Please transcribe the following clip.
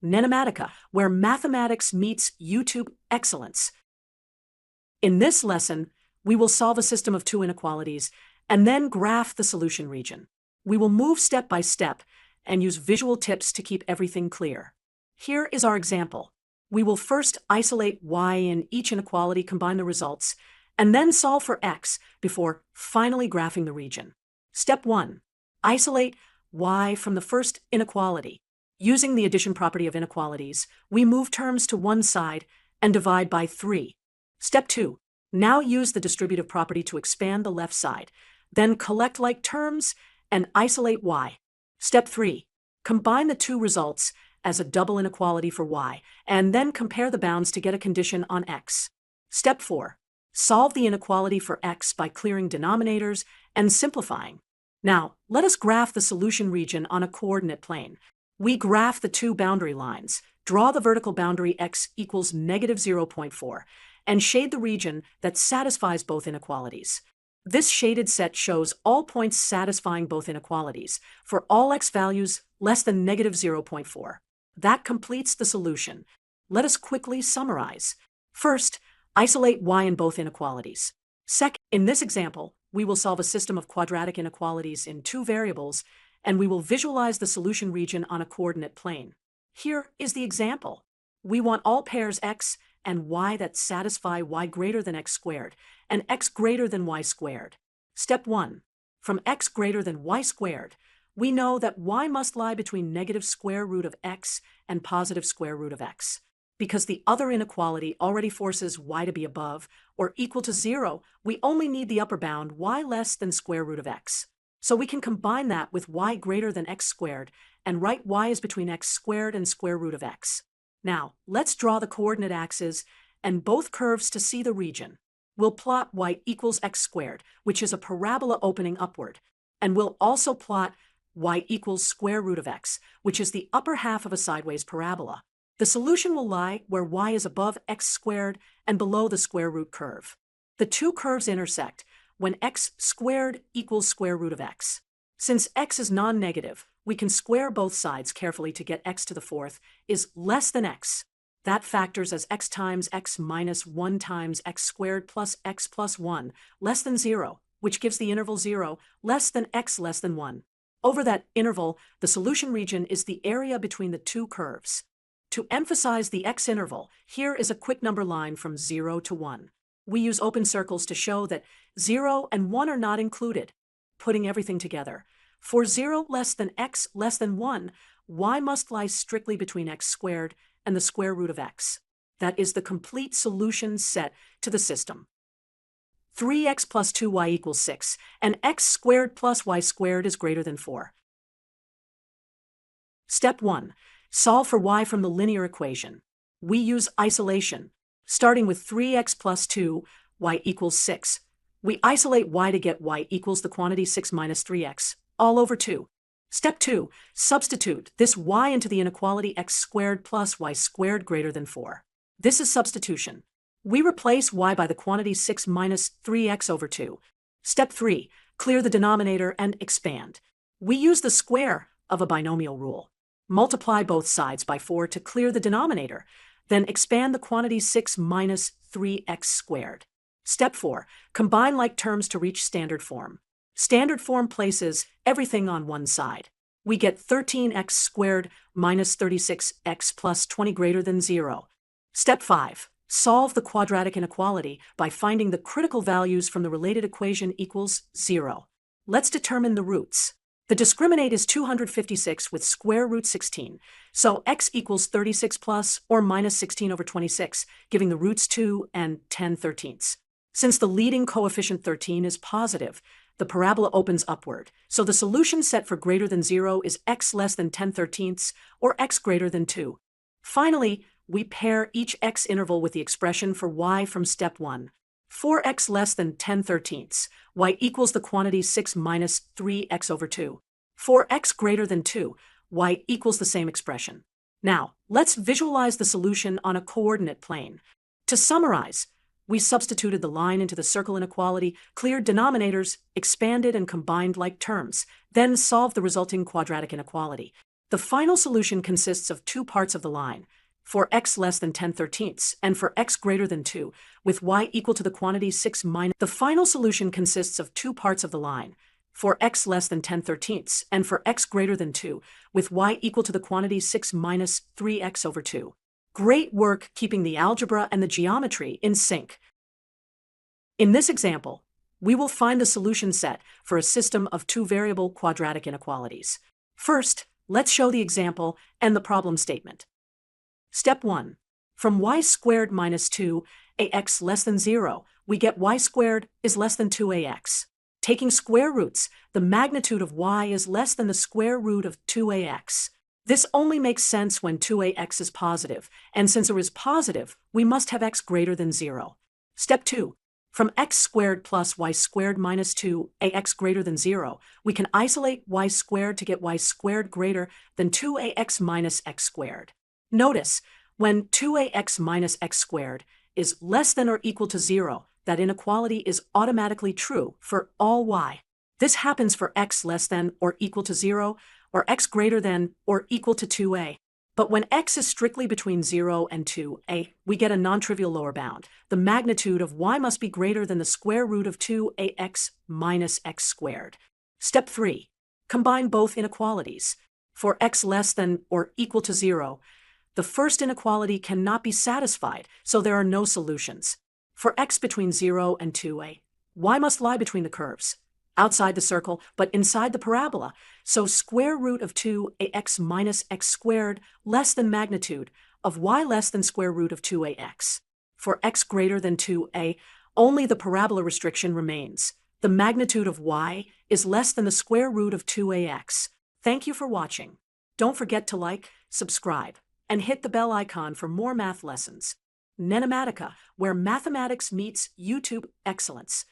NENOMATICA, where mathematics meets YouTube excellence. In this lesson, we will solve a system of two inequalities and then graph the solution region. We will move step by step and use visual tips to keep everything clear. Here is our example. We will first isolate y in each inequality, combine the results, and then solve for x before finally graphing the region. Step 1. Isolate y from the first inequality. Using the addition property of inequalities, we move terms to one side and divide by 3. Step 2. Now use the distributive property to expand the left side, then collect like terms and isolate y. Step 3. Combine the two results as a double inequality for y, and then compare the bounds to get a condition on x. Step 4. Solve the inequality for x by clearing denominators and simplifying. Now, let us graph the solution region on a coordinate plane. We graph the two boundary lines, draw the vertical boundary x equals -0.4, and shade the region that satisfies both inequalities. This shaded set shows all points satisfying both inequalities for all x values less than -0.4. That completes the solution. Let us quickly summarize. First, isolate y in both inequalities. Second, in this example, we will solve a system of quadratic inequalities in two variables, and we will visualize the solution region on a coordinate plane. Here is the example. We want all pairs x and y that satisfy y greater than x squared and x greater than y squared. Step 1. From x greater than y squared, we know that y must lie between negative square root of x and positive square root of x. Because the other inequality already forces y to be above or equal to 0, we only need the upper bound y less than square root of x. So we can combine that with y greater than x squared and write y is between x squared and square root of x. Now, let's draw the coordinate axes and both curves to see the region. We'll plot y equals x squared, which is a parabola opening upward, and we'll also plot y equals square root of x, which is the upper half of a sideways parabola. The solution will lie where y is above x squared and below the square root curve. The two curves intersect when x squared equals square root of x. Since x is non-negative, we can square both sides carefully to get x to the fourth is less than x. That factors as x times x minus 1 times x squared plus x plus 1 less than 0, which gives the interval 0 less than x less than 1. Over that interval, the solution region is the area between the two curves. To emphasize the x interval, here is a quick number line from 0 to 1. We use open circles to show that 0 and 1 are not included. Putting everything together, for 0 less than x less than 1, y must lie strictly between x squared and the square root of x. That is the complete solution set to the system. 3x plus 2y equals 6, and x squared plus y squared is greater than 4. Step 1. Solve for y from the linear equation. We use isolation. Starting with 3x plus 2, y equals 6. We isolate y to get y equals the quantity 6 minus 3x, all over 2. Step 2. Substitute this y into the inequality x squared plus y squared greater than 4. This is substitution. We replace y by the quantity 6 minus 3x over 2. Step 3. Clear the denominator and expand. We use the square of a binomial rule. Multiply both sides by 4 to clear the denominator, then expand the quantity 6 minus 3x squared. Step 4. Combine like terms to reach standard form. Standard form places everything on one side. We get 13x squared minus 36x plus 20 greater than 0. Step 5. Solve the quadratic inequality by finding the critical values from the related equation equals 0. Let's determine the roots. The discriminant is 256 with square root 16, so x equals 36 plus or minus 16 over 26, giving the roots 2 and 10/13. Since the leading coefficient 13 is positive, the parabola opens upward, so the solution set for greater than 0 is x less than 10/13 or x greater than 2. Finally, we pair each x interval with the expression for y from step 1. For x less than 10/13, y equals the quantity 6 minus 3x over 2. For x greater than 2, y equals the same expression. Now, let's visualize the solution on a coordinate plane. To summarize, we substituted the line into the circle inequality, cleared denominators, expanded and combined like terms, then solved the resulting quadratic inequality. The final solution consists of two parts of the line, for x less than 10/13 and for x greater than 2, with y equal to the quantity 6 minus. The final solution consists of two parts of the line, for x less than 10/13 and for x greater than 2, with y equal to the quantity 6 minus 3x over 2. Great work keeping the algebra and the geometry in sync. In this example, we will find the solution set for a system of two-variable quadratic inequalities. First, let's show the example and the problem statement. Step 1. From y squared minus 2ax less than 0, we get y squared is less than 2ax. Taking square roots, the magnitude of y is less than the square root of 2ax. This only makes sense when 2ax is positive, and since it is positive, we must have x greater than 0. Step 2. From x squared plus y squared minus 2ax greater than 0, we can isolate y squared to get y squared greater than 2ax minus x squared. Notice, when 2ax minus x squared is less than or equal to 0, that inequality is automatically true for all y. This happens for x less than or equal to 0, or x greater than or equal to 2a. But when x is strictly between 0 and 2a, we get a non-trivial lower bound. The magnitude of y must be greater than the square root of 2ax minus x squared. Step 3. Combine both inequalities. For x less than or equal to 0, the first inequality cannot be satisfied, so there are no solutions. For x between 0 and 2a, y must lie between the curves, outside the circle but inside the parabola, so square root of 2ax minus x squared less than magnitude of y less than square root of 2ax. For x greater than 2a, only the parabola restriction remains. The magnitude of y is less than the square root of 2ax. Thank you for watching. Don't forget to like, subscribe, and hit the bell icon for more math lessons. NENOMATICA, where mathematics meets YouTube excellence.